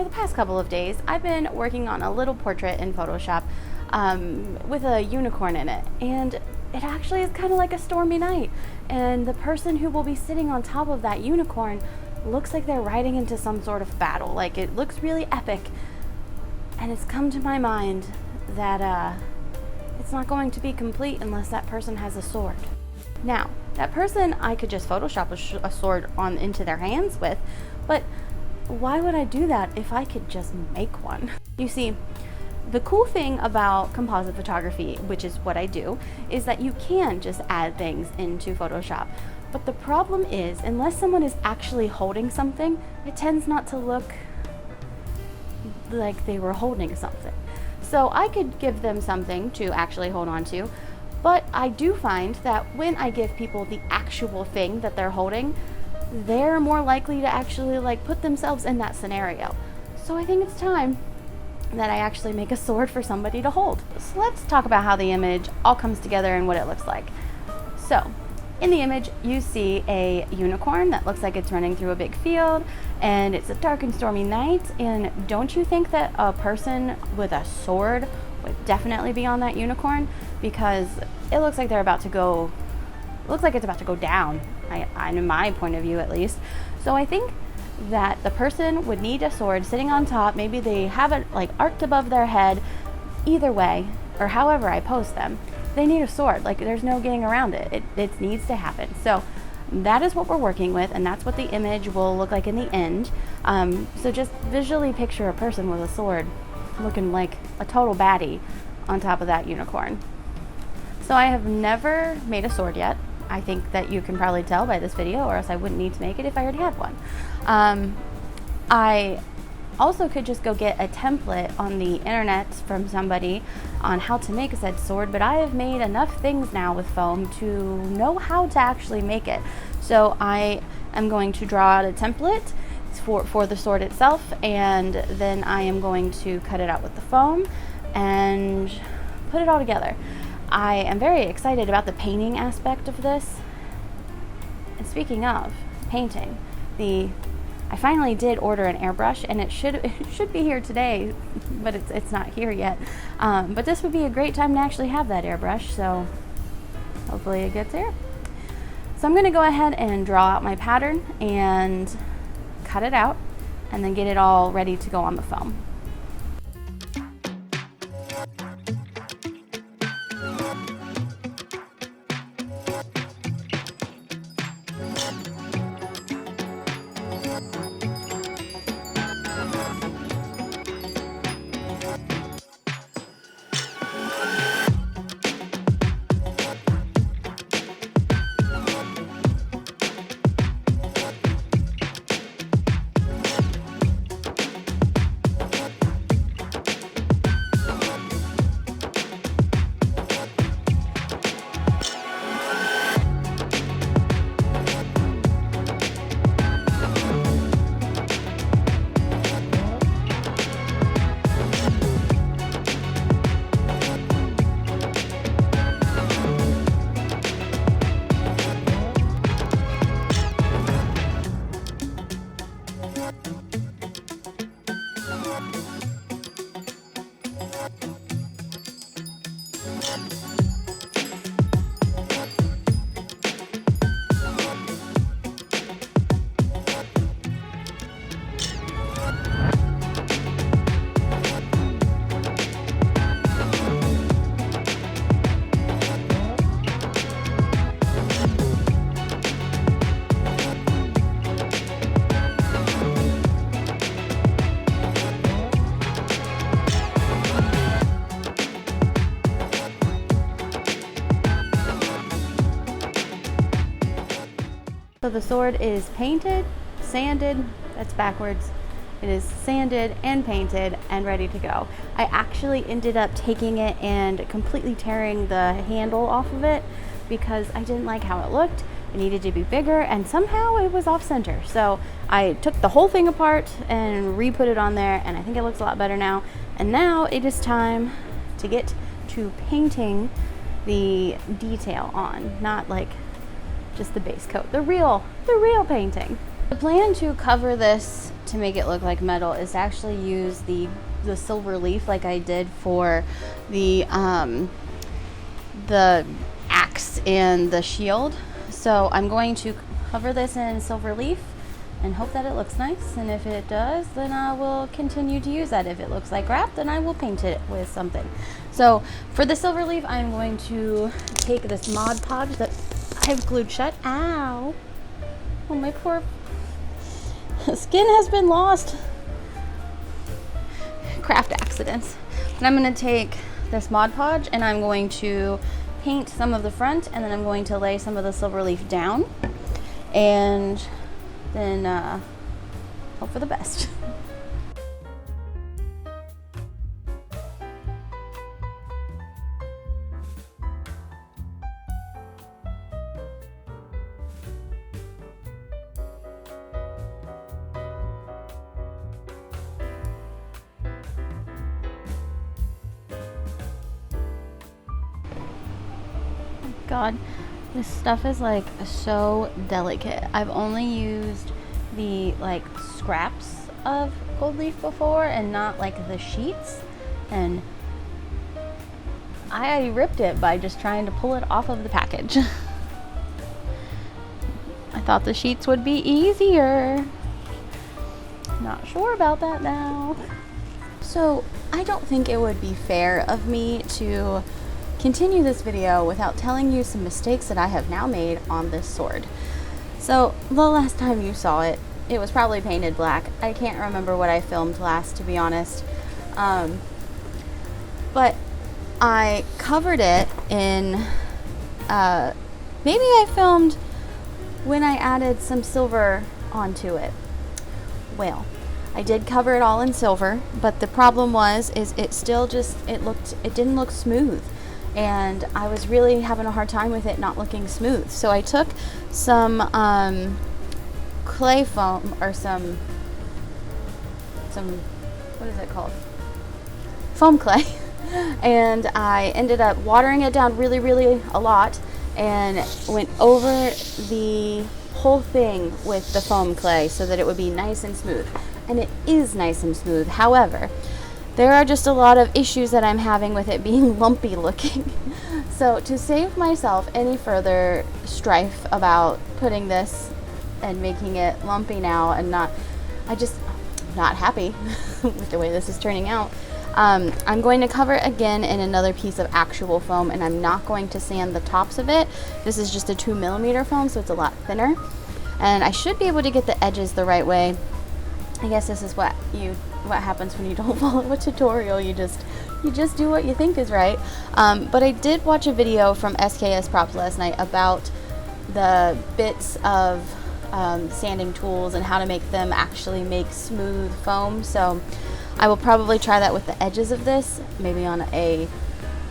for the past couple of days, I've been working on a little portrait in Photoshop with a unicorn in it, and it actually is kind of like a stormy night, and the person who will be sitting on top of that unicorn looks like they're riding into some sort of battle. Like, it looks really epic, and it's come to my mind that it's not going to be complete unless that person has a sword. Now, that person I could just Photoshop a sword on into their hands with, but why would I do that if I could just make one? You see, the cool thing about composite photography, which is what I do, is that you can just add things into Photoshop. But the problem is, unless someone is actually holding something, it tends not to look like they were holding something. So I could give them something to actually hold on to, but I do find that when I give people the actual thing that they're holding, they're more likely to actually like put themselves in that scenario. So I think it's time that I actually make a sword for somebody to hold. So let's talk about how the image all comes together and what it looks like. So in the image, you see a unicorn that looks like it's running through a big field, and it's a dark and stormy night. And don't you think that a person with a sword would definitely be on that unicorn? Because it looks like they're about to go, looks like it's about to go down, in my point of view at least. So I think that the person would need a sword sitting on top. Maybe they have it like arched above their head. Either way, or however I post them, they need a sword. Like, there's no getting around it. It needs to happen. So that is what we're working with, and that's what the image will look like in the end. So just visually picture a person with a sword looking like a total baddie on top of that unicorn. So I have never made a sword yet. I think that you can probably tell by this video, or else I wouldn't need to make it if I already had one. I also could just go get a template on the internet from somebody on how to make a said sword, but I have made enough things now with foam to know how to actually make it. So I am going to draw out a template for the sword itself, and then I am going to cut it out with the foam and put it all together. I am very excited about the painting aspect of this. And speaking of painting, I finally did order an airbrush, and it should be here today, but it's not here yet. But this would be a great time to actually have that airbrush, so hopefully it gets here. So I'm going to go ahead and draw out my pattern and cut it out, and then get it all ready to go on the foam. So the sword is painted, sanded, that's backwards. It is sanded and painted and ready to go. I actually ended up taking it and completely tearing the handle off of it because I didn't like how it looked. It needed to be bigger, and somehow it was off center. So I took the whole thing apart and re-put it on there, and I think it looks a lot better now. And now it is time to get to painting the detail on, not like just the base coat, the real painting. The plan to cover this to make it look like metal is to actually use the silver leaf like I did for the axe and the shield. So I'm going to cover this in silver leaf and hope that it looks nice, and if it does, then I will continue to use that. If it looks like crap, then I will paint it with something. So for the silver leaf, I'm going to take this Mod Podge that I've glued shut. Ow! Oh, my poor skin has been lost. Craft accidents. And I'm going to take this Mod Podge and I'm going to paint some of the front, and then I'm going to lay some of the silver leaf down, and then hope for the best. God, this stuff is like so delicate. I've only used the like scraps of gold leaf before and not like the sheets, and I ripped it by just trying to pull it off of the package. I thought the sheets would be easier. Not sure about that now. So I don't think it would be fair of me to continue this video without telling you some mistakes that I have now made on this sword. So the last time you saw it, it was probably painted black. I can't remember what I filmed last, to be honest. But I covered it in, maybe I filmed when I added some silver onto it. Well, I did cover it all in silver, but the problem is it still just, it didn't look smooth. And I was really having a hard time with it not looking smooth. So I took some clay foam, or some what is it called? Foam clay. And I ended up watering it down really, really a lot and went over the whole thing with the foam clay so that it would be nice and smooth. And it is nice and smooth. However, there are just a lot of issues that I'm having with it being lumpy looking. So to save myself any further strife about putting this and making it lumpy now, and I'm not happy with the way this is turning out, I'm going to cover it again in another piece of actual foam, and I'm not going to sand the tops of it. This is just a 2mm foam, so it's a lot thinner. And I should be able to get the edges the right way. I guess this is what happens when you don't follow a tutorial. You just do what you think is right. But I did watch a video from SKS Props last night about the bits of sanding tools and how to make them actually make smooth foam. So I will probably try that with the edges of this, maybe on a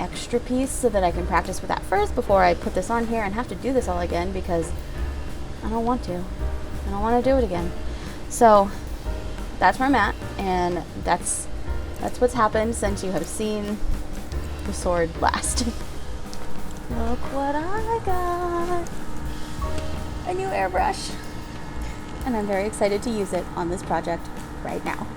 extra piece, so that I can practice with that first before I put this on here and have to do this all again, because I don't want to. I don't want to do it again. So that's where I'm at, and that's what's happened since you have seen the sword last. Look what I got! A new airbrush! And I'm very excited to use it on this project right now.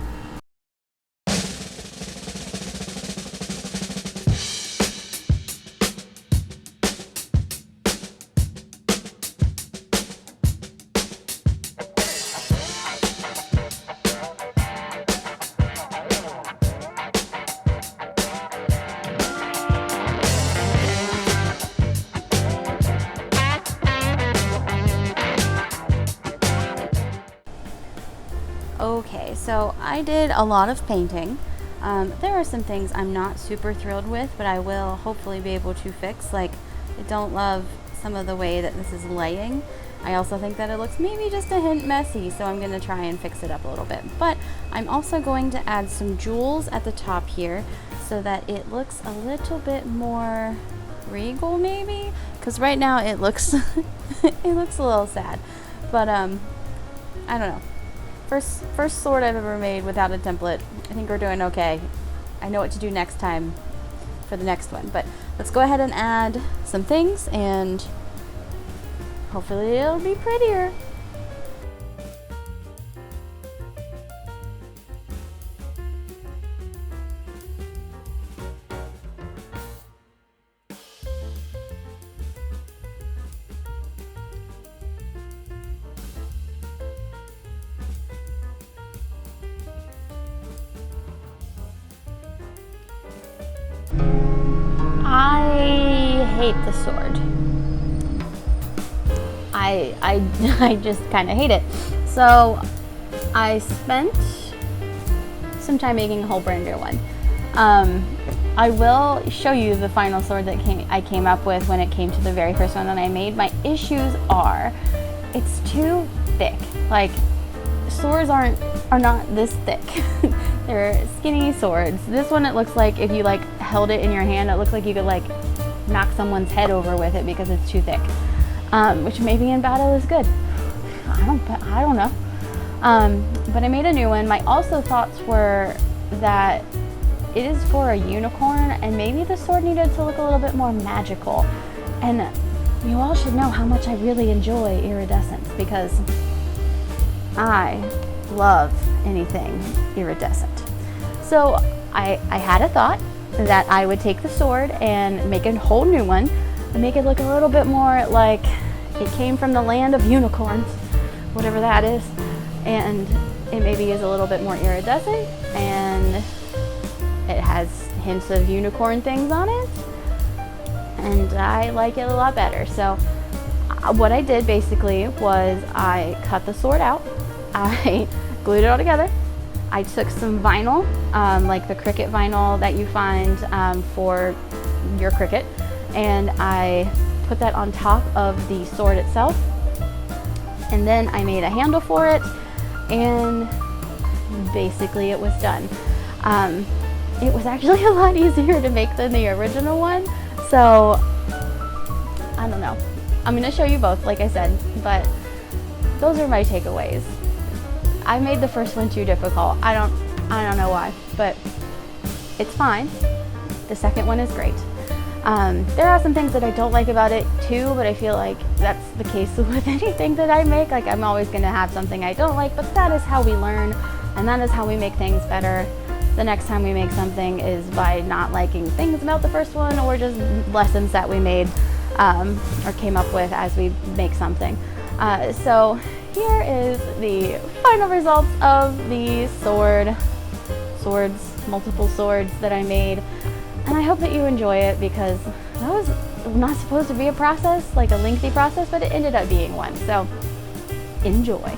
Okay, so I did a lot of painting. There are some things I'm not super thrilled with, but I will hopefully be able to fix. Like, I don't love some of the way that this is laying. I also think that it looks maybe just a hint messy, so I'm going to try and fix it up a little bit. But I'm also going to add some jewels at the top here so that it looks a little bit more regal, maybe? Because right now it looks it looks a little sad. But I don't know. First sword I've ever made without a template. I think we're doing okay. I know what to do next time for the next one. But let's go ahead and add some things, and hopefully it'll be prettier. hate the sword. I just kind of hate it. So I spent some time making a whole brand new one. I will show you the final sword that I came up with when it came to the very first one that I made. My issues are, it's too thick. Like, swords are not this thick. They're skinny swords. This one, it looks like if you like held it in your hand, it looks like you could like knock someone's head over with it because it's too thick. Which maybe in battle is good. I don't know. But I made a new one. My also thoughts were that it is for a unicorn, and maybe the sword needed to look a little bit more magical. And you all should know how much I really enjoy iridescence, because I love anything iridescent. So I had a thought that I would take the sword and make a whole new one and make it look a little bit more like it came from the land of unicorns, whatever that is, and it maybe is a little bit more iridescent and it has hints of unicorn things on it, and I like it a lot better. So what I did basically was I cut the sword out, I glued it all together, I took some vinyl, like the Cricut vinyl that you find for your Cricut, and I put that on top of the sword itself, and then I made a handle for it, and basically it was done. It was actually a lot easier to make than the original one, so I don't know. I'm going to show you both, like I said, but those are my takeaways. I made the first one too difficult. I don't know why, but it's fine. The second one is great. There are some things that I don't like about it too, but I feel like that's the case with anything that I make. Like, I'm always going to have something I don't like, but that is how we learn, and that is how we make things better. The next time we make something is by not liking things about the first one, or just lessons that we made or came up with as we make something. So here is the final results of the multiple swords that I made. And I hope that you enjoy it, because that was not supposed to be a process, like a lengthy process, but it ended up being one. So enjoy.